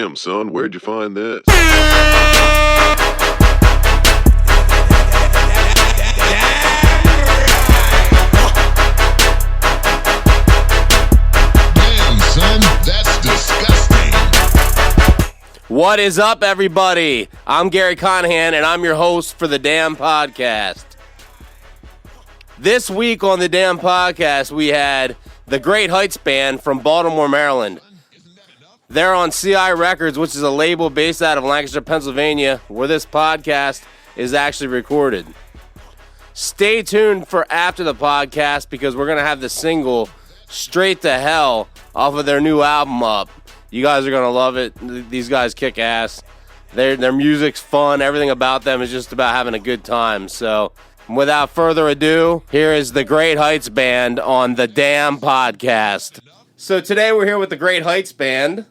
Damn, son, where'd you find this? Damn, son, that's disgusting. What is up, everybody? I'm Gary Conahan, and I'm your host for the Damn Podcast. This week on the Damn Podcast, we had the Great Heights Band from Baltimore, Maryland. They're on CI Records, which is a label based out of Lancaster, Pennsylvania, where this podcast is actually recorded. Stay tuned for after the podcast because we're going to have the single Straight to Hell off of their new album up. You guys are going to love it. These guys kick ass. Their music's fun. Everything about them is just about having a good time. So, without further adu, here is the Great Heights Band on the Damn Podcast. So today we're here with the Great Heights Band.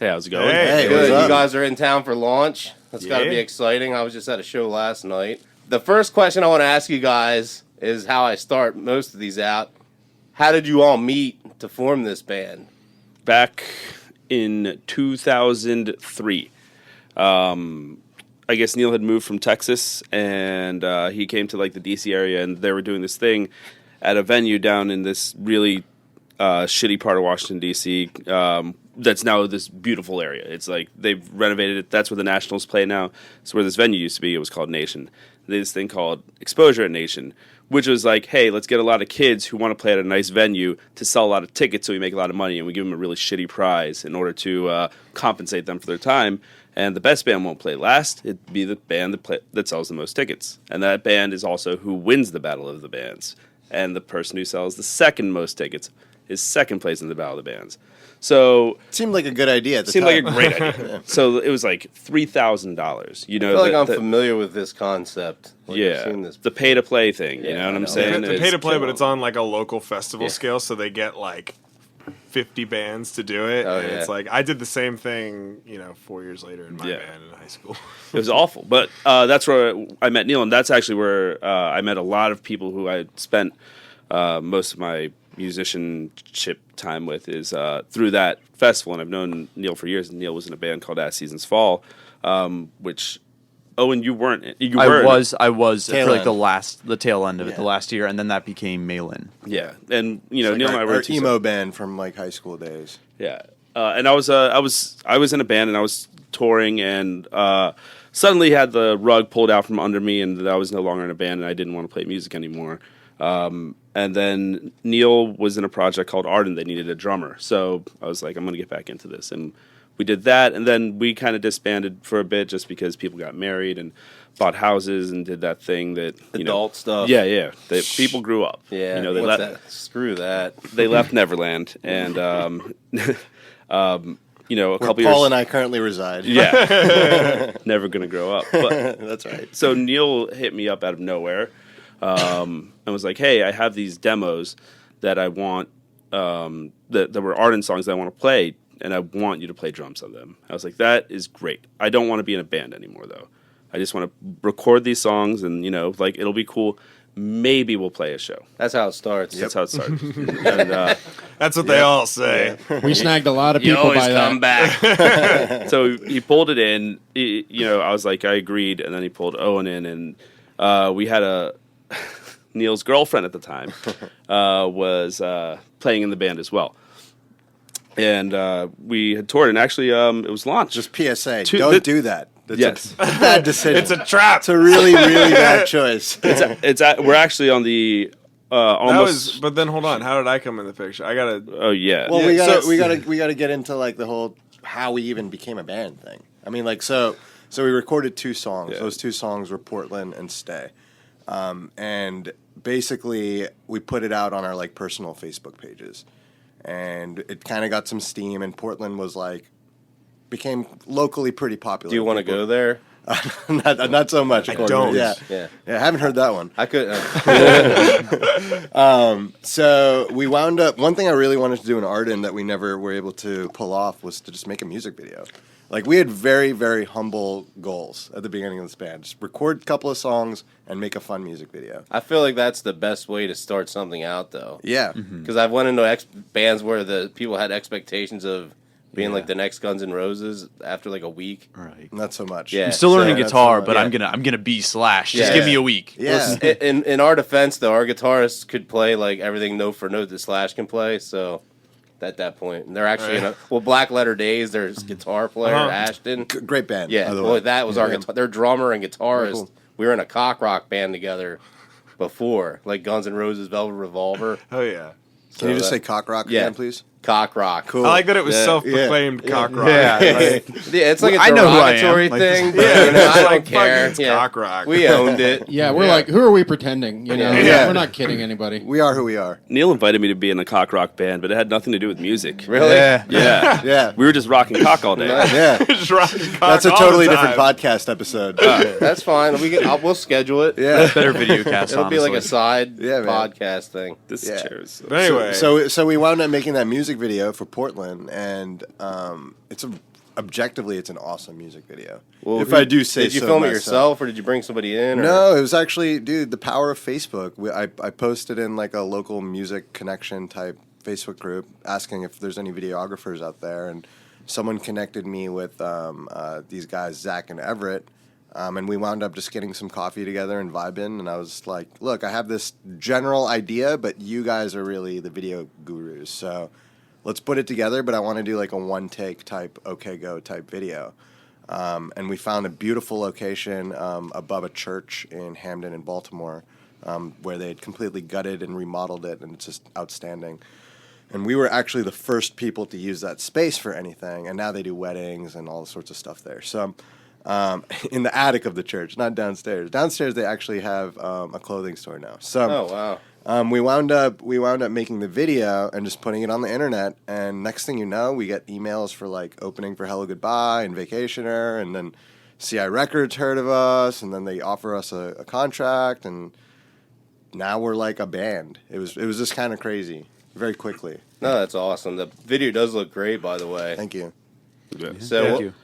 Hey, how's it going? Hey, Good. what's up? You guys are in town for launch. That's got to be exciting. I was just at a show last night. The first question I want to ask you guys is how I start most of these out. How did you all meet to form this band? Back in 2003, I guess Neil had moved from Texas, and he came to like the DC area, and they were doing this thing at a venue down in this really shitty part of Washington DC. That's now this beautiful area. It's like they've renovated it. That's where the Nationals play now. It's where this venue used to be. It was called Nation. They had this thing called Exposure at Nation, which was like, hey, let's get a lot of kids who want to play at a nice venue to sell a lot of tickets so we make a lot of money, and we give them a really shitty prize in order to compensate them for their time. And the best band won't play last. It'd be the band that sells the most tickets. And that band is also who wins the Battle of the Bands. And the person who sells the second most tickets is second place in the Battle of the Bands. So Seemed like a good idea at the seemed time. like a great idea. So it was like $3,000. You know, I feel like I'm familiar with this concept. Like I've yeah, seen this. the pay to play thing. You Yeah, know what I I'm know. saying? They It's pay to play, but killing it's on like a local festival Yeah. scale, so they get like 50 bands to do it. Oh, and yeah. It's like I did the same thing, 4 years later in my Yeah. band in high school. It was awful. But that's where I met Neil, and that's actually where I met a lot of people who I spent most of my musicianship time with is through that festival. And I've known Neil for years. Neil was in a band called As Seasons Fall, which Owen, you weren't. You were. I was Tail for like end. the tail end of it, Yeah. the last year, and then that became Malin. Yeah, and Neil Like and I were our two emo band from like high school days. Yeah, and I was in a band and I was touring, and suddenly had the rug pulled out from under me, and I was no longer in a band, and I didn't want to play music anymore. And then Neil was in a project called Arden. They needed a drummer, so I was like, I'm going to get back into this, and we did that, and then we kind of disbanded for a bit just because people got married and bought houses and did that thing that Adult stuff. Yeah. People grew up. Yeah. they what's that? Screw that. They left Neverland, and a couple Where years. Paul and I currently reside. Yeah, never gonna grow up. But That's right. so Neil hit me up out of nowhere, and was like, "Hey, I have these demos that I want that were Arden songs that I want to play, and I want you to play drums on them." I was like, "That is great. I don't want to be in a band anymore, though. I just want to record these songs, and it'll be cool. Maybe we'll play a show." That's how it starts. That's how it started. And, That's what they all say. We snagged a lot of You people always by come that. back. so he pulled it in. I was like, I agreed, and then he pulled Owen in, and we had Neil's girlfriend at the time was playing in the band as well, and we had toured, and actually it was launched. Just PSA. To- Don't the- do that. That's Yes. a bad decision. It's a trap. It's a really, really bad choice. We're actually on the almost. But then hold on, how did I come in the picture? I gotta. Oh yeah. Well, Yeah, we gotta get into like the whole how we even became a band thing. I mean, like so we recorded 2 songs. Yeah. Those 2 songs were Portland and Stay, and basically we put it out on our like personal Facebook pages, and it kind of got some steam. And Portland was like became locally pretty popular. Do you want to go there? not so much. I according don't. to- Yeah. I haven't heard that one. I could. So we wound up. One thing I really wanted to do in Arden that we never were able to pull off was to just make a music video. Like we had very, very humble goals at the beginning of this band. Just record a couple of songs and make a fun music video. I feel like that's the best way to start something out, though. Yeah. Because I've went into bands where the people had expectations of being Yeah. like the next Guns N' Roses after like a week. Right. Not so much. Yeah. I'm still learning that's guitar, so but much. I'm gonna be Slash. Just Yeah. give me a week. Yeah. In our defense, though, our guitarist could play like everything note for note that Slash can play. So at that point, and they're actually Black Letter Days. There's guitar player Ashton. Great band. Yeah, by the well, way. that was our Yeah. guitar. Their drummer and guitarist. Cool. We were in a cock rock band together before, like Guns N' Roses, Velvet Revolver. Oh yeah. Can you just that- say cock rock Yeah. again, please? Cock rock. Cool. I like that it was Yeah. self-proclaimed cock rock. Yeah. Like, Yeah, it's like a I know who I am. derogatory Like, thing. yeah, But, you know, it's I like, don't fuck care. it, it's Yeah. cock rock. We owned it. Yeah, we're like, who are we pretending? You know, Yeah. we're not kidding anybody. We are who we are. Neil invited me to be in a cock rock band, but it had nothing to do with music. Really? Yeah. Yeah. Yeah. We were just rocking cock all day. Yeah. Just rocking cock That's a all totally the different time. podcast episode. That's fine. We'll schedule it. Yeah. Better video cast. It'll be like a honestly. side Yeah, man. podcast thing. This Yeah. chair is But anyway, So we wound up making that music video for Portland, and objectively, it's an awesome music video. Well, if I do say did you so film it myself. yourself, or did you bring somebody in? Or? No, it was actually, dude, the power of Facebook. I posted in like a local music connection type Facebook group asking if there's any videographers out there, and someone connected me with these guys, Zach and Everett, and we wound up just getting some coffee together and vibing, and I was like, look, I have this general idea, but you guys are really the video gurus, so let's put it together, but I want to do like a one-take type, okay, go type video. And we found a beautiful location above a church in Hamden in Baltimore where they had completely gutted and remodeled it, and it's just outstanding. And we were actually the first people to use that space for anything, and now they do weddings and all sorts of stuff there. So in the attic of the church, not downstairs. Downstairs they actually have a clothing store now. So Oh wow. we wound up making the video and just putting it on the internet, and next thing you know, we get emails for like opening for Hello Goodbye and Vacationer, and then CI Records heard of us, and then they offer us a contract, and now we're like a band. It was just kind of crazy, very quickly. No, that's awesome. The video does look great, by the way. Thank you. So, Thank you.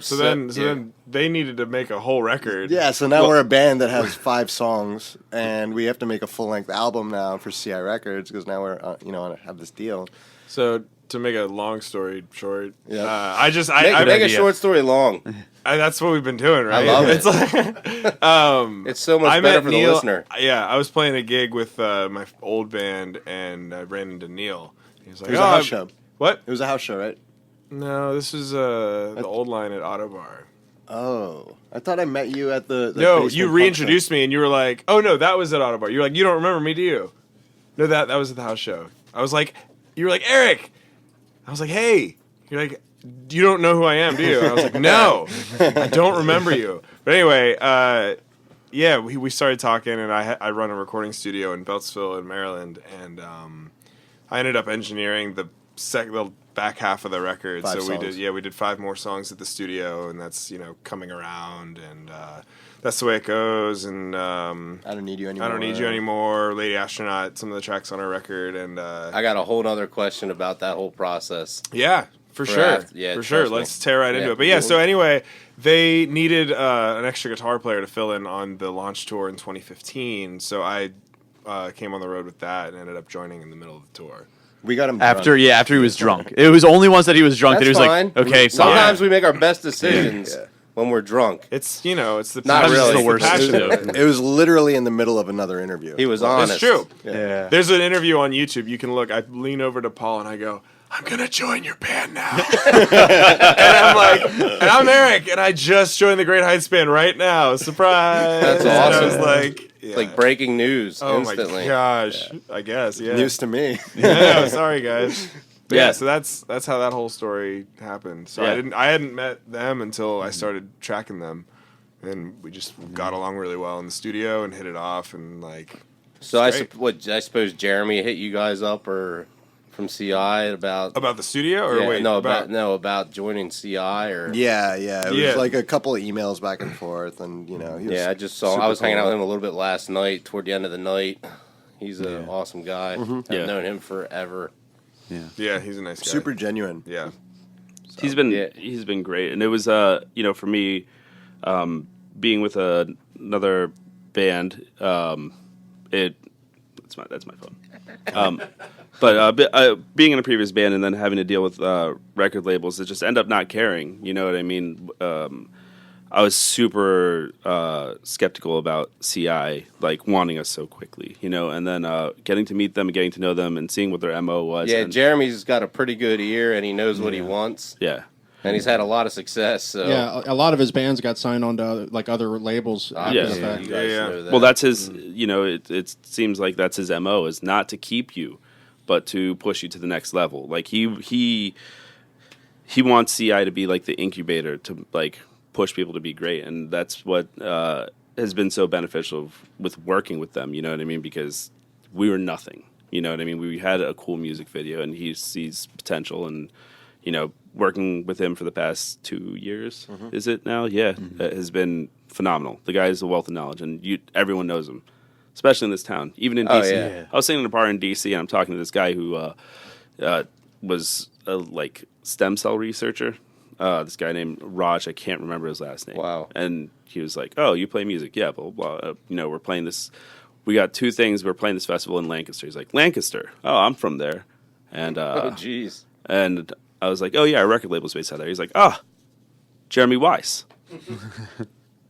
so then they needed to make a whole record. Yeah, so now we're a band that has 5 songs, and we have to make a full length album now for CI Records because now we're have this deal. So to make a long story short, Yeah. I make a short story long. that's what we've been doing, right? love it. It's like, It's so much I better met for Neil, the listener. Yeah, I was playing a gig with my old band, and I ran into Neil. He was like, It was a house show. What? It was a house show, right? No, this was the old line at Autobar. Oh, I thought I met you at the No, basement you punk reintroduced me, and you were like, "Oh no, that was at Autobar." You're like, "You don't remember me, do you?" No, that was at the house show. I was like, "You were like Eric." I was like, "Hey." You're like, "You don't know who I am, do you?" And I was like, "No, I don't remember you." But anyway, yeah, we started talking, and I run a recording studio in Beltsville, in Maryland, and I ended up engineering the back half of the record. 5 So songs. we did 5 more songs at the studio, and that's coming around, and that's the way it goes. And I don't need you anymore. I don't need you anymore. Lady Astronaut, some of the tracks on our record, and I got a whole other question about that whole process. yeah, for sure, after- yeah, for sure. trust me. Let's tear right into Yeah. it. But yeah, so anyway, they needed an extra guitar player to fill in on the launch tour in 2015. So I came on the road with that and ended up joining in the middle of the tour. We got him After drunk. after he was drunk. It was only once that he was drunk That's that he was fine. like, okay, Sometimes fine. we make our best decisions when we're drunk. It's it's the Not passion- really. it's the worst passion to of do. it. It was literally in the middle of another interview. He was honest. It's true. Yeah. There's an interview on YouTube. You can look. I lean over to Paul and I go, "I'm gonna join your band now." and I'm like, and I'm Eric, and I just joined the Great Heights band right now. Surprise! That's And I awesome. was like, yeah. Like breaking news oh instantly. my gosh! I guess, yeah. News to me. Yeah, sorry guys. But yeah, Yeah. so that's how that whole story happened. So Yeah. I hadn't met them until I started tracking them, and we just got along really well in the studio and hit it off, and like. So I, Great. I suppose Jeremy hit you guys up or from CI about About the studio, or yeah, wait, about joining CI or Yeah. It Yeah. was like a couple of emails back and forth, and he was yeah. I just saw. super I was hanging out cool. with him a little bit last night toward the end of the night. He's an awesome guy. I've Yeah. known him forever. Yeah, he's a nice guy. Super genuine. Yeah. He's been yeah. he's been great, and it was for me, being with another band, it That's my phone. Being in a previous band and then having to deal with record labels that just end up not caring. You know what I mean? I was super skeptical about CI, like wanting us so quickly, you know, and then getting to meet them, and getting to know them, and seeing what their MO was. Yeah, and, Jeremy's got a pretty good ear, and he knows what he wants, yeah, and he's had a lot of success. So Yeah, a lot of his bands got signed on to other labels. After Yeah. the fact. you guys Yeah. know that. Well, that's his. You know, it seems like that's his MO is not to keep you, but to push you to the next level. Like he wants CI to be like the incubator to like push people to be great, and that's what has been so beneficial with working with them. You know what I mean? Because we were nothing. You know what I mean? We had a cool music video, and he sees potential, and you know, working with him for the past 2 years, is it now? Yeah, has been phenomenal. The guy is a wealth of knowledge, and everyone knows him, especially in this town, even in Oh, DC. yeah. I was sitting in a bar in DC, and I'm talking to this guy who was a like stem cell researcher. This guy named Raj, I can't remember his last name. Wow. And he was like, "Oh, you play music? Yeah, blah blah blah. You know, we're playing this. We got 2 things. We're playing this festival in Lancaster." He's like, "Lancaster? Oh, I'm from there." And oh, jeez. and I was like, "Oh yeah, our record label's based out there." He's like, "Ah, Jeremy Weiss."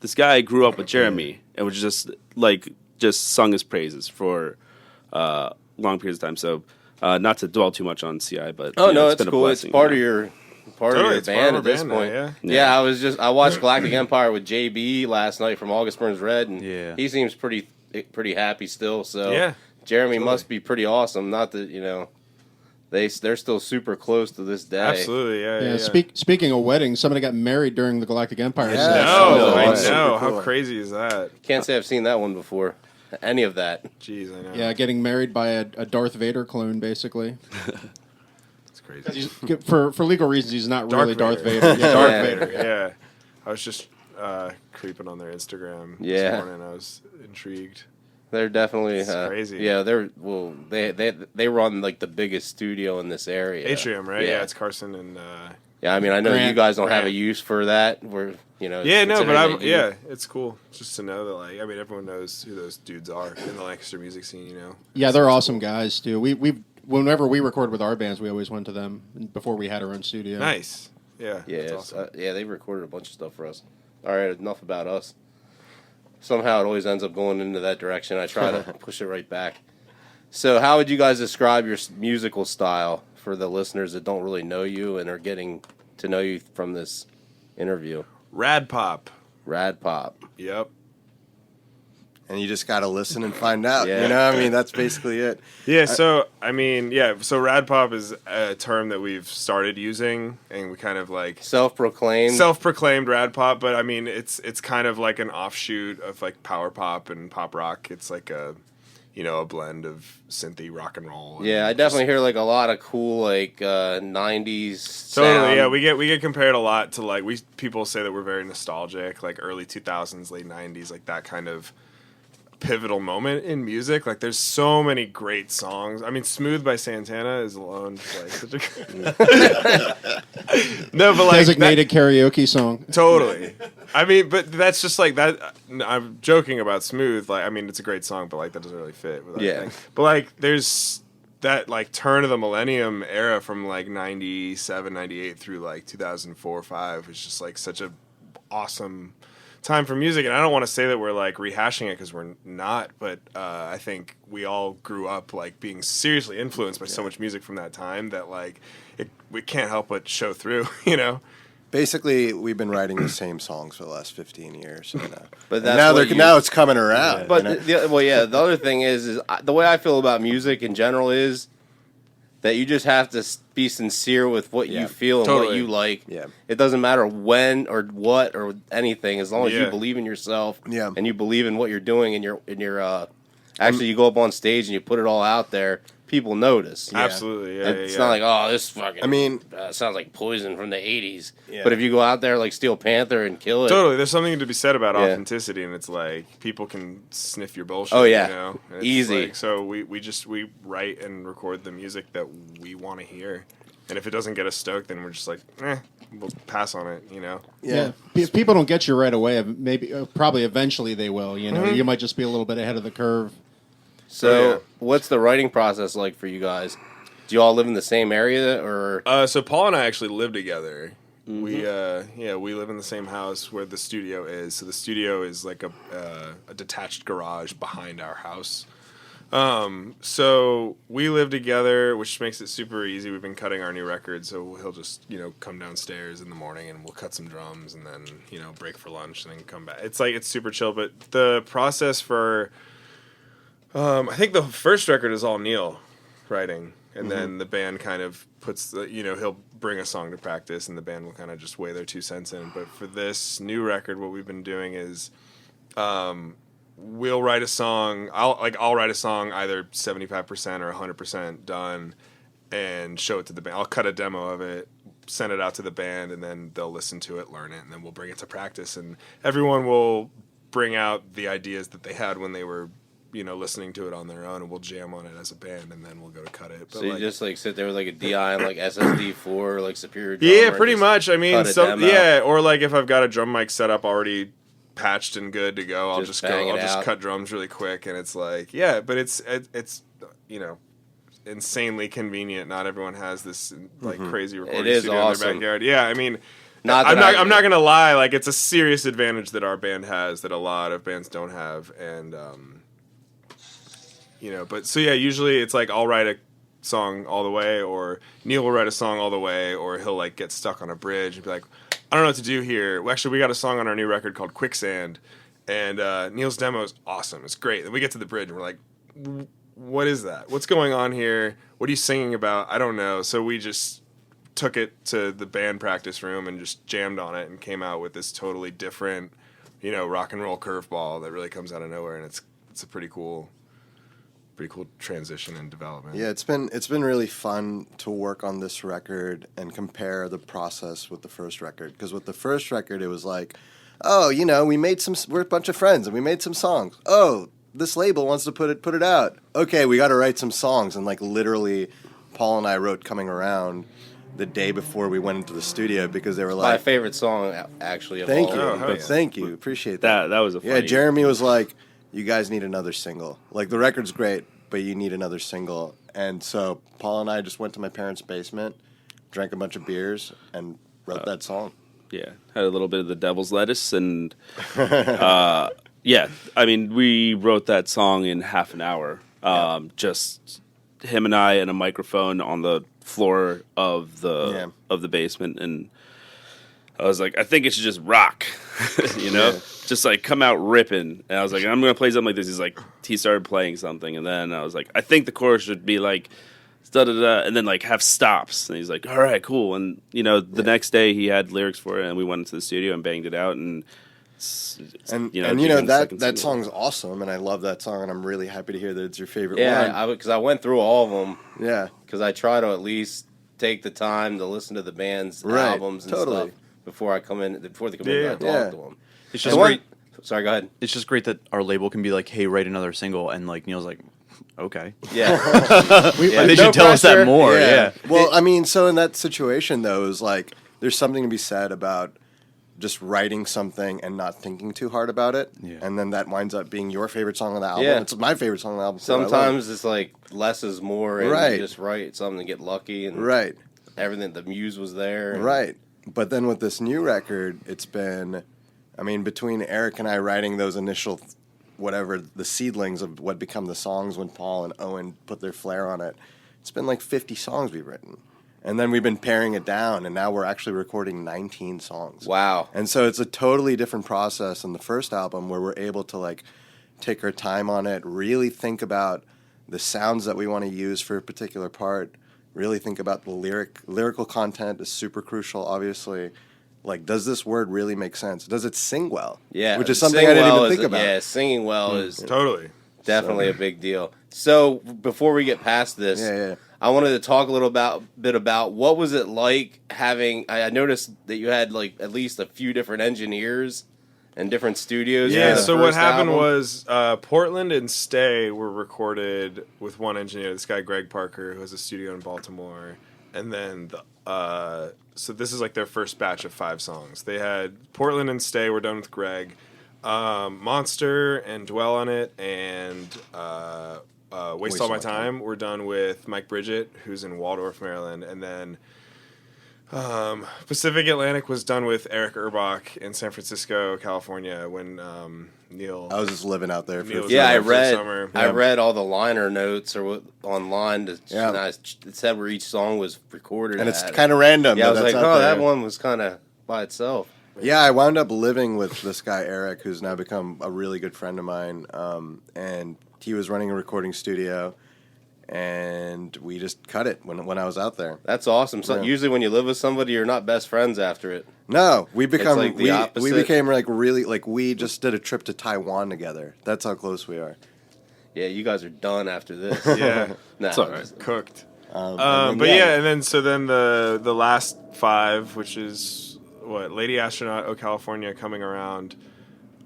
This guy grew up with Jeremy and was just sung his praises for long periods of time. So not to dwell too much on CI, but Oh you know, no, it's it's been a cool. It's blessing, part you of know? your part Totally, of your it's part band of at our this band now, point. yeah. I watched Galactic Empire with JB last night from August Burns Red, and Yeah. he seems pretty happy still. So Yeah, Jeremy totally. must be pretty awesome. Not that you know, they're still super close to this day. Absolutely, yeah. Speaking of weddings, somebody got married during the Galactic Empire. Yeah. set. No, Oh, I super know. cool. How crazy is that? Can't say I've seen that one before. Any of that. Jeez, I know. Yeah, getting married by a Darth Vader clone, basically. It's crazy. For legal reasons, he's not really Darth Vader. Vader. Yeah, Darth Yeah. Vader. Yeah, I was just creeping on their Instagram Yeah. this morning. I was intrigued. They're definitely It's crazy. Yeah, they run like the biggest studio in this area. Atrium, right? Yeah, Yeah, it's Carson and. Yeah, I mean, I know you Grant. guys don't have a Grant. use for that. We're Yeah, no, but considering that you- it's cool just to know that, like, I mean, everyone knows who those dudes are in the Lancaster music scene, you know? Yeah, they're awesome guys too. Whenever we record with our bands, we always went to them before we had our own studio. Nice. Yeah. Yeah, that's it's, awesome. yeah, they recorded a bunch of stuff for us. All right, enough about us. Somehow it always ends up going into that direction. I try to push it right back. So, how would you guys describe your musical style for the listeners that don't really know you and are getting to know you from this interview? Rad Pop. Rad pop. Yep. And you just got to listen and find out. Yeah. You know, I mean, that's basically it. Yeah, so so Rad Pop is a term that we've started using, and we kind of like Self-proclaimed. self-proclaimed Rad Pop, but I mean it's kind of like an offshoot of like power pop and pop rock. It's like a blend of synthy rock and roll. Yeah, I definitely hear like a lot of cool like 90s Totally, sound. yeah. We get compared a lot to like people say that we're very nostalgic, like early 2000s, late 90s, like that kind of pivotal moment in music. Like there's so many great songs. I mean, Smooth by Santana is alone like such a No, but like Designated karaoke song. totally. I mean, but that's just like that. I'm joking about Smooth. Like, I mean, it's a great song, but like that doesn't really fit with that Yeah. thing. But like, there's that like turn of the millennium era from like 97, 98 through like 2004, 5 is just like such a awesome time for music. And I don't want to say that we're like rehashing it because we're not, but I think we all grew up like being seriously influenced by so much music from that time that like we can't help but show through, you know? Basically, we've been writing the same songs for the last 15 years. And, But and that's now what you- now it's coming around. But you know? the other thing is the way I feel about music in general is that you just have to be sincere with what Yeah. you feel and what Totally. you like. Yeah. It doesn't matter when or what or anything, as long as you Yeah. believe in yourself Yeah. and you believe in what you're doing and actually you go up on stage and you put it all out there. People notice. Absolutely, yeah. It's not like, oh, this fucking. I mean- sounds like Poison from the '80s. Yeah. But if you go out there like Steel Panther and kill it, Totally, there's something to be said about Yeah. authenticity, and it's like people can sniff your bullshit. Oh, yeah. you know? And it's Easy. like, so we write and record the music that we want to hear, and if it doesn't get us stoked, then we're just like, we'll pass on it. You know? Yeah. People don't get you right away. Maybe, probably eventually they will. You know, you might just be a little bit ahead of the curve. So, yeah. what's the writing process like for you guys? Do you all live in the same area, or So Paul and I actually live together. We live in the same house where the studio is. So the studio is like a detached garage behind our house. So we live together, which makes it super easy. We've been cutting our new record, so he'll just, come downstairs in the morning and we'll cut some drums and then, break for lunch and then come back. It's super chill, but the process for I think the first record is all Neil writing, and then the band kind of puts he'll bring a song to practice and the band will kind of just weigh their 2 cents in. But for this new record, what we've been doing is we'll write a song. I'll write a song either 75% or 100% done, and show it to the band. I'll cut a demo of it, send it out to the band, and then they'll listen to it, learn it, and then we'll bring it to practice. And everyone will bring out the ideas that they had when they were, listening to it on their own, and we'll jam on it as a band, and then we'll go to cut it. But so you just sit there with a DI and SSD4 Superior Drummer? yeah, pretty much. I mean, cut a demo? or if I've got a drum mic set up already patched and good to go, I'll just cut drums really quick, and it's but it's insanely convenient. Not everyone has this crazy recording studio awesome. in their backyard. Yeah, I mean, I'm not gonna lie, it's a serious advantage that our band has that a lot of bands don't have, and but so yeah, usually it's I'll write a song all the way, or Neil will write a song all the way, or he'll get stuck on a bridge and be like, I don't know what to do here. Well, actually, we got a song on our new record called Quicksand, and Neil's demo is awesome. It's great. Then we get to the bridge and we're like, what is that? What's going on here? What are you singing about? I don't know. So we just took it to the band practice room and just jammed on it and came out with this totally different, rock and roll curveball that really comes out of nowhere, and it's a pretty cool transition and development. Yeah, it's been really fun to work on this record and compare the process with the first record. Because with the first record, it was we're a bunch of friends and we made some songs. Oh, this label wants to put it out. Okay, we got to write some songs. And literally, Paul and I wrote "Coming Around" the day before we went into the studio because they were my favorite song actually. Thank you, Oh, yeah. thank you, appreciate that. That was a funny. Yeah, Jeremy was like, you guys need another single. The record's great, but you need another single. And so Paul and I just went to my parents' basement, drank a bunch of beers, and wrote that song. Yeah, had a little bit of the devil's lettuce, and yeah, I mean, we wrote that song in half an hour. Just him and I and a microphone on the floor of the basement, and I was like, I think it should just rock, just come out ripping. And I was like, I'm gonna play something like this. He started playing something, and then I was like, I think the chorus should be da da da, and then have stops. And he's like, all right, cool. And the next day he had lyrics for it, and we went into the studio and banged it out, and that song's awesome, and I love that song, and I'm really happy to hear that it's your favorite one. Yeah, because I went through all of them. Yeah, because I try to at least take the time to listen to the band's albums and stuff before they come in and I talk to them. It's just great. Sorry, go ahead. It's just great that our label can be like, hey, write another single, and Neil's like, okay. Yeah. They should tell us that more. Yeah. Well, I mean, so in that situation though, is there's something to be said about just writing something and not thinking too hard about it, and then that winds up being your favorite song on the album. Yeah. It's my favorite song on the album. Sometimes it's less is more, and you just write something to get lucky, and everything. The muse was there, right? But then with this new record, it's been, I mean, between Eric and I writing those initial, the seedlings of what become the songs when Paul and Owen put their flair on it, it's been 50 songs we've written. And then we've been paring it down, and now we're actually recording 19 songs. Wow. And so it's a totally different process than the first album, where we're able to take our time on it, really think about the sounds that we want to use for a particular part, really think about the lyrical content is super crucial, obviously. Does this word really make sense? Does it sing well? Yeah. Which is something I didn't even think about. Yeah, singing well is totally definitely a big deal. So before we get past this, I wanted to talk a little bit about what was it like having. I noticed that you had at least a few different engineers and different studios. Yeah. for the So what first happened album. was Portland and Stay were recorded with one engineer, this guy Greg Parker, who has a studio in Baltimore, and then so this is their first batch of 5 songs. They had Portland and Stay were done with Greg, Monster and Dwell on It, and Waste All My Time, we're done with Mike Bridget, who's in Waldorf, Maryland, and then Pacific Atlantic was done with Eric Urbach in San Francisco, California, when Neil. I was just living out there. Neil was Yeah, there for the summer. I read all the liner notes online. Yeah. And it said where each song was recorded, and it's at. kind of random. Yeah, I but was that's like, out oh, there. that one was kind of by itself. Yeah, I wound up living with this guy Eric, who's now become a really good friend of mine, and he was running a recording studio, and we just cut it when I was out there. That's awesome. So Yeah. usually when you live with somebody, you're not best friends after it. No, we become like the we opposite. became like really like we just did a trip to Taiwan together. That's how close we are. Yeah, you guys are done after this. Yeah, Nah, It's all right. cooked. And But yeah, and then the last 5, which is what Lady Astronaut, Oh California, Coming Around,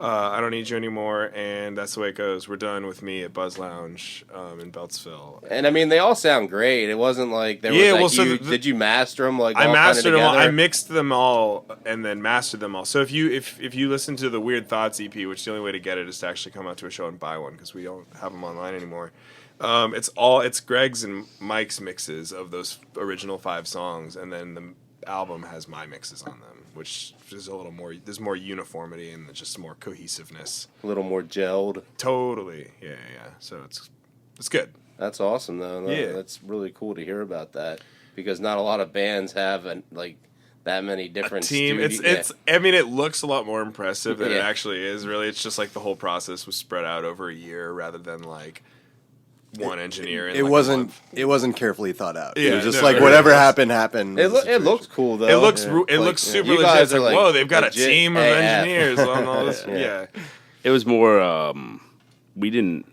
I Don't Need You Anymore, and That's the Way It Goes. We're done with me at Buzz Lounge in Beltsville. And I mean, they all sound great. It wasn't like there was Yeah, like well, so did you master them like I all mastered kinda them all. I together? mixed them all and then mastered them all. So if you listen to the Weird Thoughts EP, which the only way to get it is to actually come out to a show and buy one because we don't have them online anymore. It's Greg's and Mike's mixes of those original 5 songs, and then the album has my mixes on them, which is a little more. There's more uniformity and just more cohesiveness. A little more gelled. Totally, yeah. So it's good. That's awesome, though. Yeah. That's really cool to hear about that because not a lot of bands have like that many different Team. studio- I mean, it looks a lot more impressive than it Yeah. actually is. Really, it's just like the whole process was spread out over a year rather than like one engineer. In it like a wasn't month. it wasn't carefully thought out. It Yeah, was just no, like it whatever was- happened. It, was the it situation. looks cool though. It looks Yeah. it Like, looks yeah. super You legit. guys It's like, are, like, whoa, they've got a legit team of AF. engineers on all this. Yeah. Yeah. It was more we didn't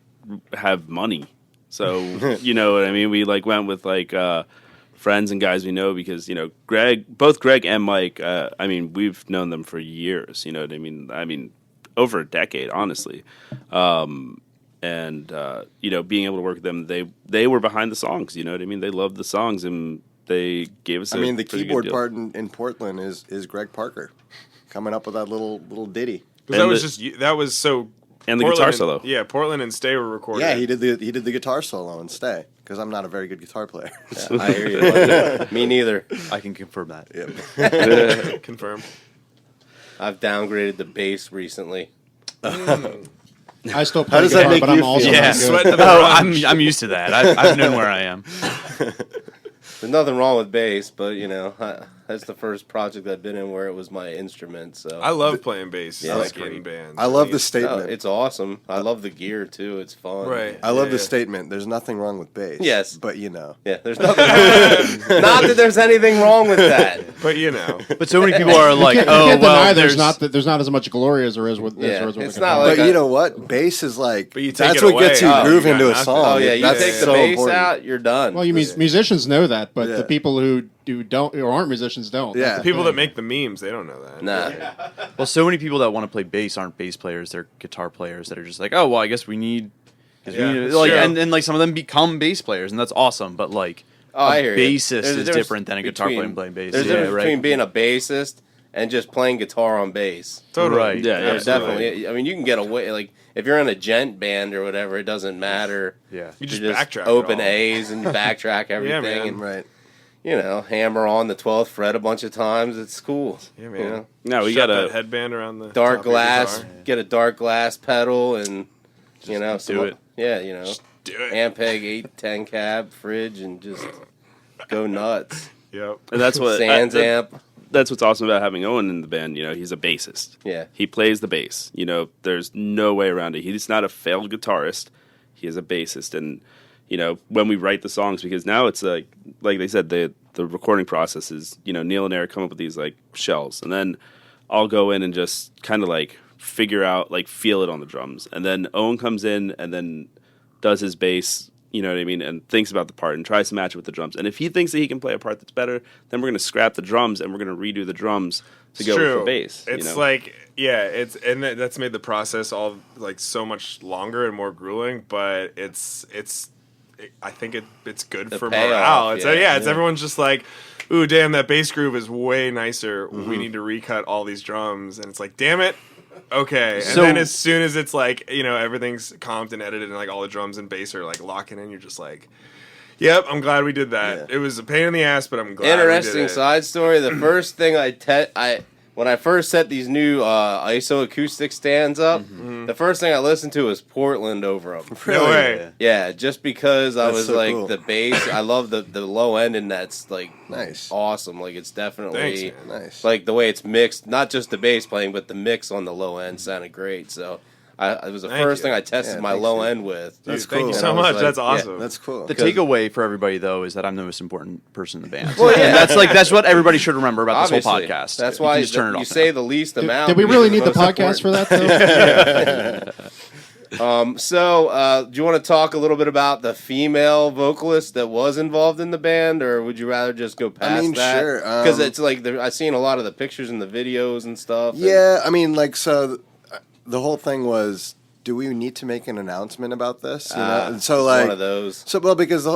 have money, so you know what I mean. We like went with like friends and guys we know because both Greg and Mike. I mean, we've known them for years. You know what I mean? I mean, over a decade, honestly. And being able to work with them, they were behind the songs. You know what I mean? They loved the songs and they gave us. I mean, the pretty good keyboard deal. part in Portland is Greg Parker coming up with that little ditty. Because And that was so. And the Portland guitar solo. Yeah, Portland and Stay were recording. Yeah, he did the guitar solo and Stay because I'm not a very good guitar player. I hear you. Me neither. I can confirm that. Confirmed. I've downgraded the bass recently. I still play How does that guitar, make but you I'm also feel? not Yeah. good. Sweating to the Oh, grunge. I'm used to that. I've known where I am. There's nothing wrong with bass, but that's the first project I've been in where it was my instrument. So I love playing bass. Yeah, like it's in bands. I love the No, statement. it's awesome. I love the gear too. It's fun. Right. I love Yeah, the yeah. statement. There's nothing wrong with bass. Yes. but Yeah, there's nothing. Not that there's anything wrong with that. But you know, But so many people are like, You oh, can't well, deny there's not as much glory as there is with Yeah, as there is it's with not guitar. like but I- you know what? Bass is like But you take that's it what gets you away. groove You into got a nothing. song. Oh yeah, you That's take the so bass important. out, you're done. Well, musicians know that, but Yeah. the people who don't or aren't musicians don't. Yeah. That's the people thing. that make the memes, they don't know that. Nah. well, so many people that want to play bass aren't bass players; they're guitar players that are just like, oh, well, I guess we need, Yeah, it's like, true. and like some of them become bass players, and that's awesome. But like, Oh, I hear a you. bassist There's a is difference different than a guitar player between- playing bass. There's a yeah, difference right. between being a bassist and just playing guitar on bass. Totally. Right. Yeah, Yeah, Absolutely. definitely. I mean, you can get away like if you're in a gent band or whatever, it doesn't matter. Yeah. You just You backtrack. it open all. A's and backtrack everything, man. and Right. hammer on the 12th fret a bunch of times. It's cool. Yeah, man. You know? No, we Strap got that a headband around the Dark top of your glass, guitar. get a dark glass pedal, and do it. Yeah, Do it. Ampeg 810 cab fridge, and just go nuts. Yep. and that's what Sans amp. that's what's awesome about having Owen in the band. He's a bassist. Yeah. He plays the bass. There's no way around it. He's not a failed guitarist. He is a bassist. And, when we write the songs, because now it's like they said, the recording process is, Neil and Eric come up with these like shells. And then I'll go in and just kind of like figure out, like feel it on the drums. And then Owen comes in and then does his bass, you know what I mean, and thinks about the part and tries to match it with the drums. And if he thinks that he can play a part that's better, then we're going to scrap the drums and we're going to redo the drums to go with the bass. It's like, yeah, that's made the process all like so much longer and more grueling, but I think it's good The for payoff, morale. It's yeah. everyone's just like, ooh, damn, that bass groove is way nicer. We need to recut all these drums, and it's like, damn it, okay. And So- then as soon as it's like, everything's comped and edited and like all the drums and bass are like locking in, you're just like, yep, I'm glad we did that. Yeah. It was a pain in the ass, but I'm glad Interesting we did it. side story. The first thing when I first set these new ISO acoustic stands up, the first thing I listened to was Portland over them. No way. Yeah, just because I That's was so like cool. the bass. I love the low end, and that's like Nice. awesome. Like it's definitely Thanks, man. Nice. like the way it's mixed. Not just the bass playing, but the mix on the low end sounded great. So it was the Thank first you. thing I tested Yeah, my thanks, low dude. end with. Dude, That's thank you cool. so And I was much. like, That's yeah. awesome. That's cool. The Because- takeaway for everybody though is that I'm the most important person in the band. Well, yeah. And that's what everybody should remember about this whole Obviously. podcast. That's You why can just turn it you off say now. the least Did, amount. did we really need because the it's most podcast for that, though? So, do you want to talk a little bit about the female vocalist that was involved in the band, or would you rather just go past mean, that? sure, Because it's like I've seen a lot of the pictures and the videos and stuff. and- Yeah, I mean, like, so the whole thing was, do we need to make an announcement about this? You know? And so, it's like, one of those. So, well, because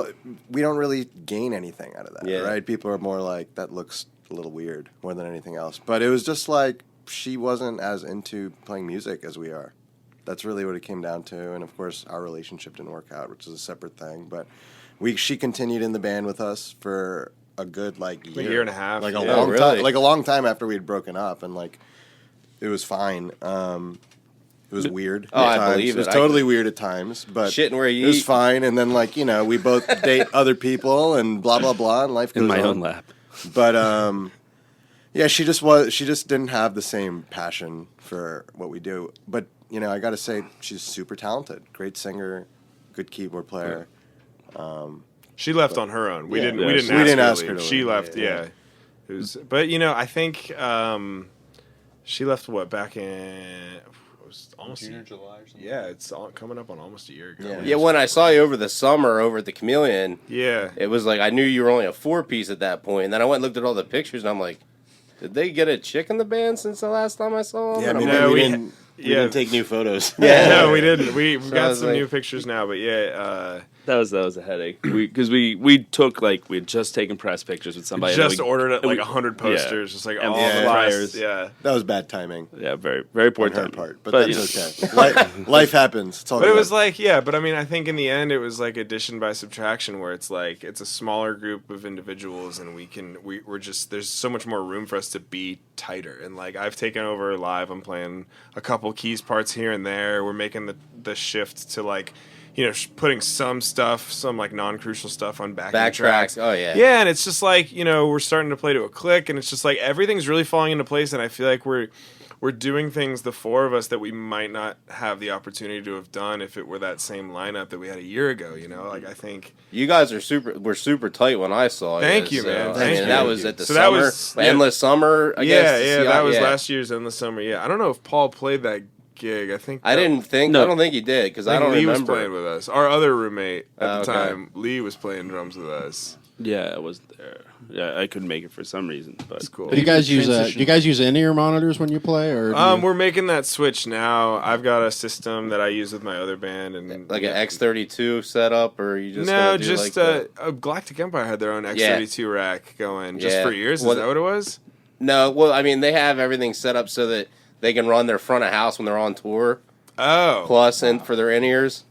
we don't really gain anything out of that, Yeah. right? People are more like, that looks a little weird more than anything else. But it was just like, she wasn't as into playing music as we are. That's really what it came down to. And of course, our relationship didn't work out, which is a separate thing. But she continued in the band with us for a good, like, year. year and a half. Like, a Yeah, long really? time. Like, a long time after we had broken up. And, like, it was fine. It was weird. Oh, at I times. believe It was it. I totally weird at times, but Shitting where you it was eat. fine. And then, like, we both date other people and blah blah blah, and life goes In my on. own lap. But yeah, she just didn't have the same passion for what we do. But I got to say, she's super talented, great singer, good keyboard player. She left on her own. We Yeah. didn't. Yeah, We didn't. she- we ask didn't her ask to her leave. to She leave. left. Yeah. Yeah. It was, but I think she left back in it was almost June or July or something. Yeah, it's coming up on almost a year ago. Yeah. Yeah, when I saw you over the summer over at the Chameleon, Yeah. it was like I knew you were only a 4-piece at that point. And then I went and looked at all the pictures, and I'm like, did they get a chick in the band since the last time I saw them? Yeah, And I'm maybe No, we we- didn't. We Yeah. didn't take new photos. Yeah. No, we didn't. We've I got was some like- new pictures now, but yeah, That was a headache. Because we took we had just taken press pictures with somebody. and just we- ordered and we- 100 posters, just like And all yeah, the flyers. press. Yeah. That was bad timing Yeah, very very poor on her timing. part, but you that's know. okay. Life happens. It's all But it good. was like, yeah, but I mean, I think in the end it was like addition by subtraction where it's like it's a smaller group of individuals and we're just there's so much more room for us to be tighter. And like I've taken over live, I'm playing a couple keys parts here and there. We're making the shift to like, putting some stuff, some like non-crucial stuff on backing Backtracks. Oh, yeah. Yeah, and it's just like, we're starting to play to a click and it's just like everything's really falling into place and I feel like we're doing things, the four of us, that we might not have the opportunity to have done if it were that same lineup that we had a year ago, Like, I think... You guys were super tight when I saw you. Thank you, man. I Thank mean, you. that was at the So that summer, was- yeah. Endless Summer. I guess. yeah, that was yeah. last year's Endless Summer, yeah. I don't know if Paul played that gig. I think... I didn't think. No. I don't think he did because I I think don't Lee was remember. playing with us. Our other roommate at Oh, the okay. time, Lee, was playing drums with us. Yeah, I wasn't there. Yeah, I couldn't make it for some reason, but It's cool. Do you guys use transition. do you guys use in-ear monitors when you play, or do you- We're making that switch now. I've got a system that I use with my other band, and Like an X32 setup, or you just no, gonna do just like Galactic Empire had their own X32 rack going just Yeah. for years. Is Well, that what it was? no. Well, I mean, they have everything set up so that they can run their front of house when they're on tour, Oh, plus and for their in ears.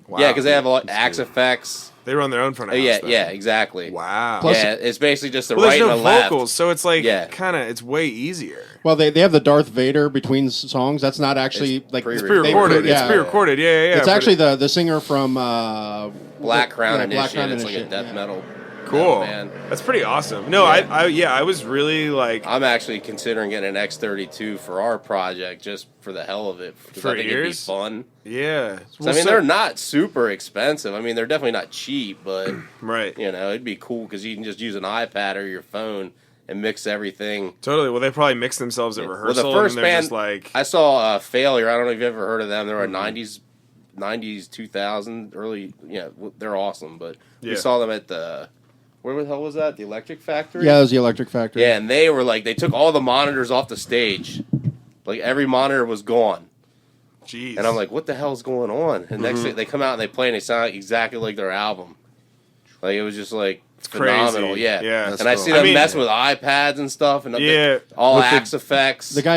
wow. Yeah, because they have a lot Axe Effects. they run their own front of Oh, house. yeah, then. yeah, exactly. Wow. Plus- Yeah, it's basically just the well, right there's and no the vocals, left. so it's like Yeah. kind of it's way easier. well, they have the Darth Vader between songs. That's not actually It's like pre-recorded. It's pre-recorded. yeah. It's pre-recorded. Yeah, yeah. It's but actually the singer from Black Crown yeah, Initiate. Black Crown It's like a Initiate, death yeah. metal. cool. Man. That's pretty awesome. No, I was really like I'm actually considering getting an X32 for our project just for the hell of it. 'cause For I think it'd be ears? fun. yeah. So, I mean, they're not super expensive. I mean, they're definitely not cheap, but right. it'd be cool because you can just use an iPad or your phone and mix everything. Totally. Well, they probably mix themselves at Well, the rehearsal, first and they're band just like I saw Failure. I don't know if you've ever heard of them. They were a 90s, 2000, early. Yeah, they're awesome. But Yeah. we saw them at the where the hell was that? The Electric Factory. Yeah, it was the Electric Factory. Yeah, and they were like they took all the monitors off the stage, like every monitor was gone. Jeez. And I'm like, what the hell's going on? And next thing they come out and they play and they sound exactly like their album. Like it was just like phenomenal. crazy. Yeah, Yeah. That's and I cool. see them I mean- messing with iPads and stuff, and Yeah. all With the- Axe effects. The guy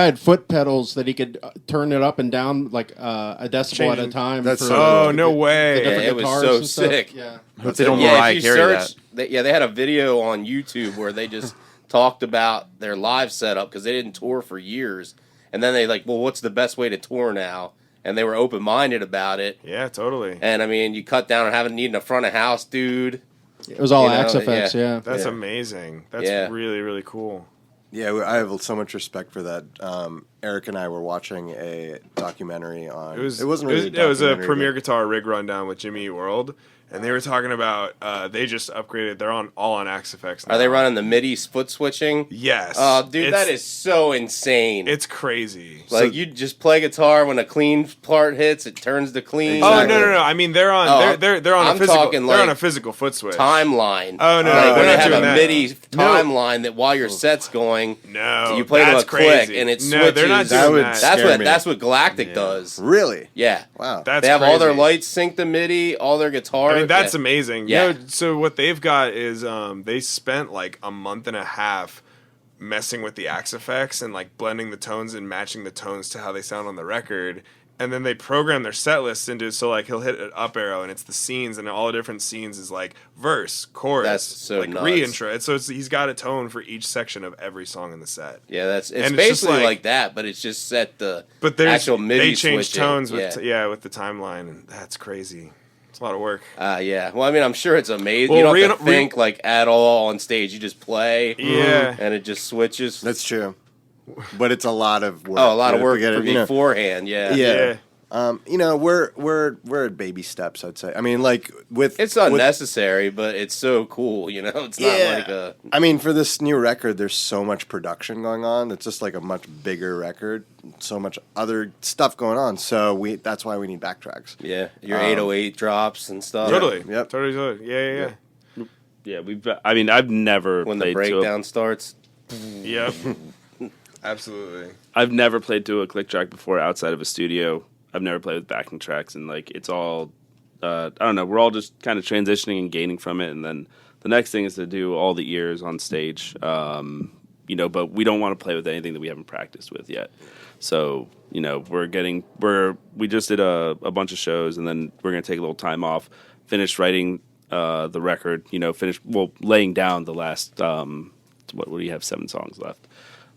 had foot pedals that he could turn it up and down like a decibel at a Changing- time. That's for so Oh, cool. no the way. different Yeah, it was guitars so and stuff. sick. Yeah. Hope they don't Yeah, Mariah if you Carey search, that. they had a video on YouTube where they just talked about their live setup because they didn't tour for years, and then they well, what's the best way to tour now? And they were open minded about it. Yeah, totally. And I mean, you cut down on having needing a front of house dude. It was all You know, Axe effects. yeah. Yeah. That's Yeah. amazing. That's Yeah. really, really cool. Yeah, I have so much respect for that. Eric and I were watching a documentary on. It wasn't really. It was a documentary, Premier but- Guitar rig rundown with Jimmy Eat World, and they were talking about they just upgraded. They're all on Axe Effects now. Are they running the MIDI foot switching? Yes. Oh, dude, It's- that is so insane. It's crazy. like you just play guitar when a clean part hits, it turns to clean. Oh Exactly. no! I mean, they're on. Oh, they're on I'm a physical. talking they're on like a physical foot switch. Timeline. Oh, no, like they're when they not have doing a that. MIDI No. timeline that while your set's going, No, you play them a that's click crazy. and it switches. No, they're not That doing would that. That's scare what me. that's what Galactic does. Really? Yeah, Wow. That's they have all their crazy. lights synced to MIDI, all their guitar. I mean, that's yeah. amazing. Yeah. No, so what they've got is they spent like a month and a half messing with the Axe effects and like blending the tones and matching the tones to how they sound on the record. And then they program their set list into so like he'll hit an up arrow and it's the scenes and all the different scenes is like verse, chorus, That's so like nuts. re-intro. And so he's got a tone for each section of every song in the set. Yeah, it's And it's just basically like- like that, but it's just set the But there's actual MIDI they change switching. tones yeah. with the timeline and that's crazy. It's a lot of work. Yeah. Well, I mean, I'm sure it's amazing. Well, you don't have to think like at all on stage. You just play, Yeah. and it just switches. That's true. But it's a lot of work. a lot of to work get for it, you know. beforehand. Yeah. Yeah. We're at baby steps, I'd say. I mean, like with It's with- unnecessary, but it's so cool. You know, it's not like a. I mean, for this new record, there's so much production going on. It's just like a much bigger record. So much other stuff going on. So that's why we need backtracks. Yeah, your 808 drops and stuff. Totally. Yep. Totally. Yeah. Yeah, I mean, I've never When the played breakdown starts. Yep. Absolutely. I've never played to a click track before outside of a studio. I've never played with backing tracks, and like it's all, I don't know. We're all just kind of transitioning and gaining from it, and then the next thing is to do all the ears on stage. But we don't want to play with anything that we haven't practiced with yet. So we just did a bunch of shows, and then we're gonna take a little time off, finish writing the record. Laying down the last. What do you have? 7 songs left.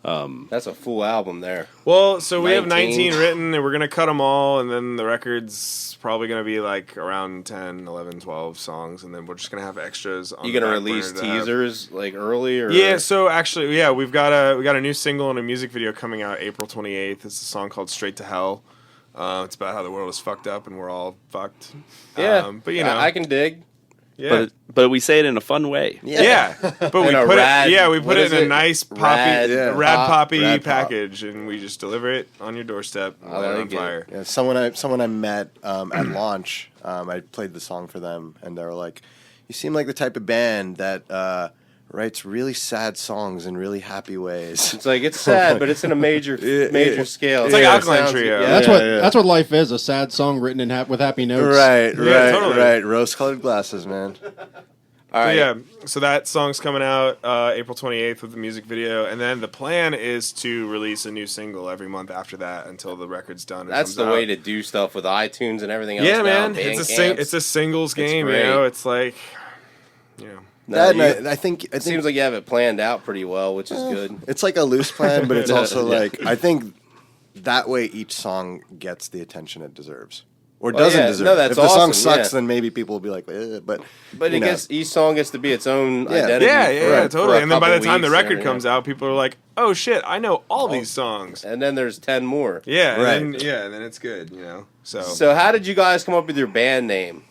That's a full album there. Well, so we have 19. 19 written, and we're going to cut them all, and then the record's probably going to be like around 10, 11, 12 songs, and then we're just going to have extras on You the gonna back burner release to have. teasers like early or? Yeah, so actually, yeah, we got a new single and a music video coming out April 28th. It's a song called Straight to Hell. It's about how the world is fucked up and we're all fucked. Yeah, But you know, I can dig. yeah. But we say it in a fun way. Yeah, but we In a put rad- we what put it is in a it? nice poppy, Rad rad pop- poppy rad pop. package, and we just deliver it on your doorstep. And I light it on like it. fire. Yeah, someone I met at launch, I played the song for them, and they were like, "You seem like the type of band that writes really sad songs in really happy ways." It's like it's sad, but it's in a major scale. It's like Yeah, it Alkaline sounds- Trio. Yeah. That's what life is. A sad song written in with happy notes. Right, Yeah, totally. right. Rose-colored glasses, man. All right. So yeah, so that song's coming out April 28th with the music video, and then the plan is to release a new single every month after that until the record's done. and That's comes the way out. to do stuff with iTunes and everything else. Yeah, now, man, Bandcamps. it's a singles game. You great. know, it's like, you know, No, That, you- and I think it seems like you have it planned out pretty well, which is good. it's like a loose plan, but it's also Yeah. like I think that way each song gets the attention it deserves. Or Well, doesn't yeah, deserve. no, that's if the song awesome, sucks, yeah. then maybe people will be like, but But you it know. gets each song gets to be its own Yeah. identity. yeah, for totally. a And then by the couple time the weeks record and comes out, people are like, "Oh shit, I know all these songs." and then there's 10 more. Yeah, Right. and then it's good. You know, So how did you guys come up with your band name?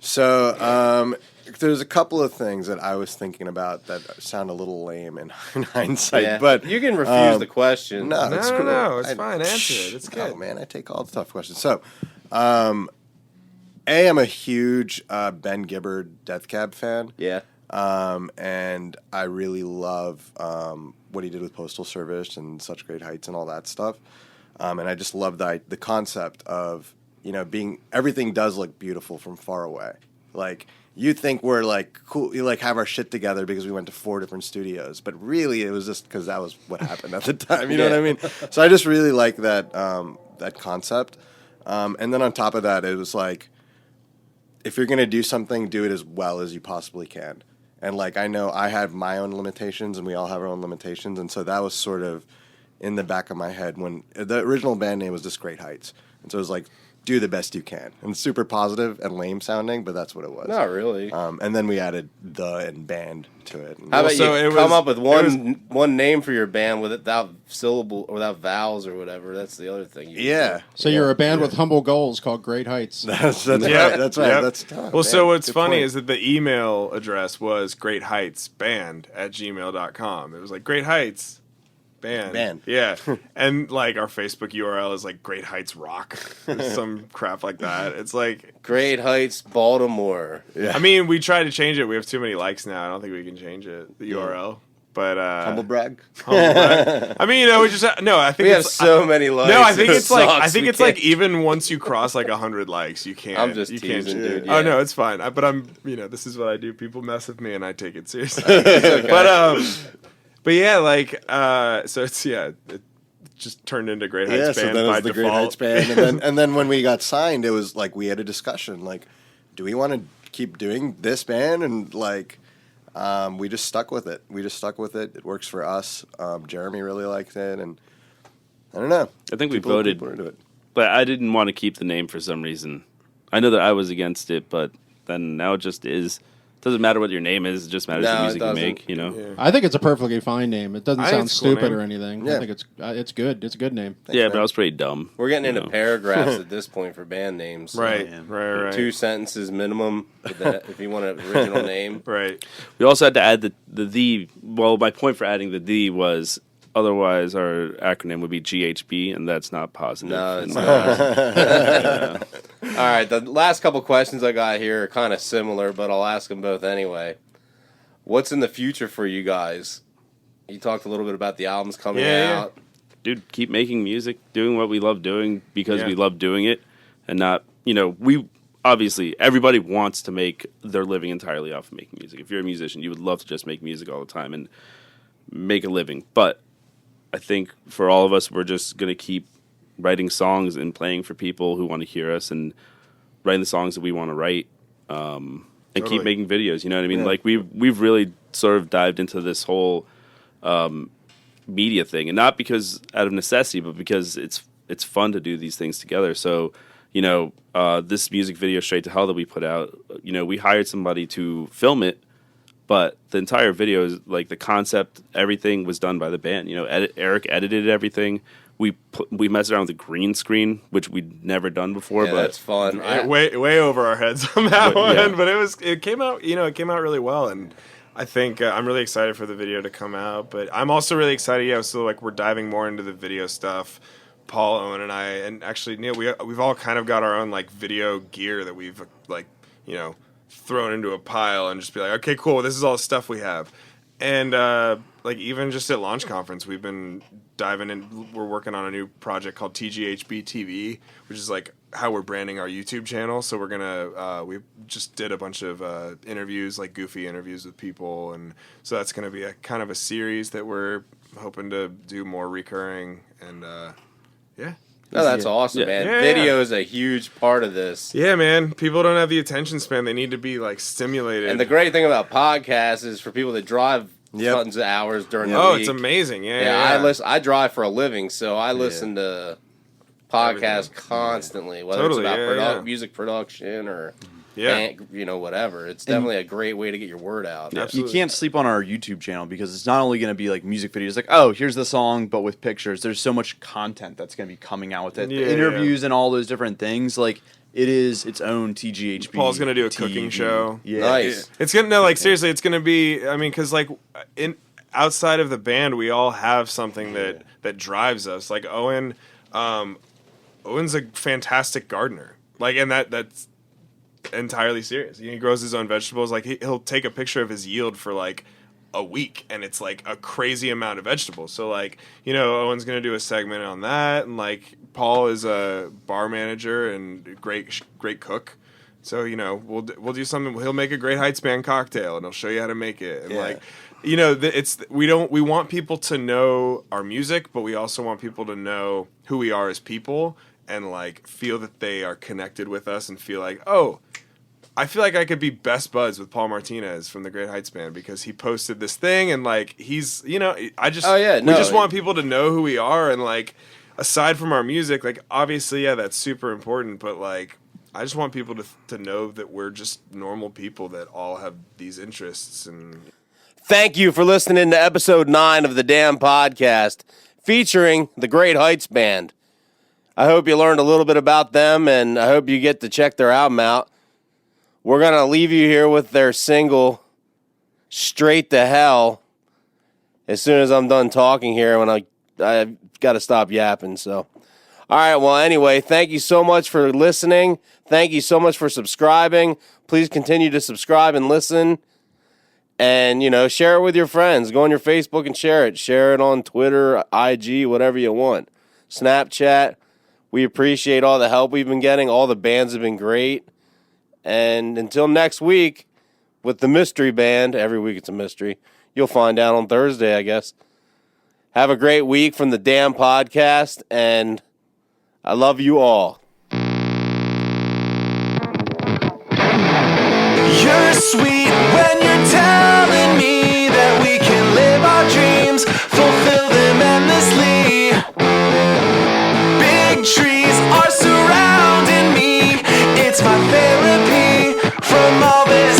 So there's a couple of things that I was thinking about that sound a little lame in hindsight, Yeah. but you can refuse the question. no, it's No, cool. no, it's fine. Answer it. It's Oh good. man, I take all the tough questions. So, I'm a huge Ben Gibbard Death Cab fan. Yeah. And I really love what he did with Postal Service and Such Great Heights and all that stuff. And I just love the concept of being everything does look beautiful from far away. Like you think we're like cool, you like have our shit together because we went to 4 different studios, but really it was just because that was what happened at the time. You know what I mean? So I just really like that that concept. And then on top of that, it was like, if you're gonna do something, do it as well as you possibly can. And like I know I have my own limitations, and we all have our own limitations, and so that was sort of in the back of my head when the original band name was just Great Heights, and so it was like, do the best you can. And super positive and lame sounding, but that's what it was. Not really. And then we added the and band to it. How about so you it come was- up with one name for your band without syllable or without vowels or whatever? That's the other thing. You Yeah. So you're a band with humble goals called Great Heights. That's Yeah, right. That's right. yep. That's well. So what's funny is that the email address was greatheightsband@gmail.com. It was like Great Heights Band. Yeah. And like our Facebook URL is like Great Heights Rock or some crap like that. It's like, Great Heights, Baltimore. I mean, we tried to change it. We have too many likes now. I don't think we can change it, the URL. But humble brag. I mean, we just no. I think We have it's, so many likes. no. I think it it's like sucks. I think We it's like can't- even once you cross like 100 likes, you can't. I'm just you can't teasing, change it. dude, Oh yeah. no, it's fine. But I'm this is what I do. People mess with me, and I take it seriously. But yeah, like so it's it just turned into Great Heights Yeah, Band so then it by was the default. Great Heights Band, and then when we got signed, it was like we had a discussion, like, do we want to keep doing this band? And like, we just stuck with it. It works for us. Jeremy really liked it, and I don't know. I think we People voted, were into it. but I didn't want to keep the name for some reason. I know that I was against it, but then now it just is. Doesn't matter what your name is; it just matters No, the it music you doesn't. make. You know. Yeah. I think it's a perfectly fine name. It doesn't I think sound it's a cool stupid name. or anything. Yeah. I think it's good. It's a good name. Yeah, man. but I was pretty dumb. We're getting you into know. paragraphs at this point for band names. Right, Yeah. right. 2 sentences minimum with that, if you want an original name. Right. We also had to add the. Well, my point for adding the was otherwise our acronym would be GHB, and that's not positive. No, it's And, not. All right, the last couple questions I got here are kind of similar, but I'll ask them both anyway. What's in the future for you guys? You talked a little bit about the albums coming Yeah. out. dude, keep making music, doing what we love doing because Yeah. we love doing it, and not we obviously everybody wants to make their living entirely off of making music. If you're a musician, you would love to just make music all the time and make a living. But I think for all of us, we're just gonna keep writing songs and playing for people who want to hear us and writing the songs that we want to write. And Totally. keep making videos. You know what I mean? Like we've really sort of dived into this whole media thing, and not because out of necessity, but because it's fun to do these things together. So, this music video Straight to Hell that we put out, we hired somebody to film it, but the entire video is like the concept, everything was done by the band. Eric edited everything. We messed around with the green screen, which we'd never done before. Yeah, but that's fun. Way over our heads on that But, one, yeah. but it came out really well, and I think I'm really excited for the video to come out. But I'm also really excited, so like we're diving more into the video stuff. Paul, Owen, and I, and actually Neil, we've all kind of got our own like video gear that we've like thrown into a pile and just be like, okay, cool, this is all the stuff we have. And like even just at Launch Conference, we've been diving in. We're working on a new project called TGHB TV, which is like how we're branding our YouTube channel. So we're gonna we just did a bunch of interviews, like goofy interviews with people, and so that's gonna be a kind of a series that we're hoping to do more recurring. And yeah. No, that's awesome, Yeah. man. Yeah. Video is a huge part of this. Yeah, man. People don't have the attention span. They need to be like stimulated. And the great thing about podcasts is for people that drive Yep. tons of hours during the oh, week. it's amazing. Yeah, Yeah, I drive for a living, so I listen to podcasts Everything. constantly, whether Totally, it's about yeah, yeah. music production or Yeah. whatever. It's definitely a great way to get your word out. Yeah. You Absolutely. can't sleep on our YouTube channel because it's not only going to be like music videos, like, oh, here's the song, but with pictures. There's so much content that's going to be coming out with it. Yeah, The interviews and all those different things. Like, it is its own TGHB. Paul's gonna do a TV. cooking show. Yeah. Nice. It's gonna seriously. It's gonna be. I mean, because like outside of the band, we all have something that drives us. Like Owen, Owen's a fantastic gardener. Like, and that's entirely serious. He grows his own vegetables. Like he'll take a picture of his yield for like a week, and it's like a crazy amount of vegetables. So like Owen's gonna do a segment on that, and like Paul is a bar manager and great cook. So, you know, we'll do something. He'll make a Great Heights Band cocktail, and he'll show you how to make it. And Yeah. like, you know, we want people to know our music, but we also want people to know who we are as people, and like feel that they are connected with us, and feel like, oh, I feel like I could be best buds with Paul Martinez from the Great Heights Band because he posted this thing, and like he's, you know, we just want people to know who we are, and like aside from our music, like obviously, yeah, that's super important, but like I just want people to know that we're just normal people that all have these interests. And Thank you for listening to episode 9 of the Damn Podcast featuring the Great Heights Band. I hope you learned a little bit about them, and I hope you get to check their album out. We're going to leave you here with their single, Straight to Hell, as soon as I'm done talking here, when I got to stop yapping. So, all right, well, anyway, thank you so much for listening. Thank you so much for subscribing. Please continue to subscribe and listen. And, you know, share it with your friends. Go on your Facebook and share it. Share it on Twitter, IG, whatever you want. Snapchat. We appreciate all the help we've been getting. All the bands have been great. And until next week with the mystery band, every week it's a mystery. You'll find out on Thursday, I guess. Have a great week from the Damn Podcast, and I love you all. You're sweet when you're telling me that we can live our dreams, fulfill them endlessly. Big trees are surrounding me, it's my therapy from all this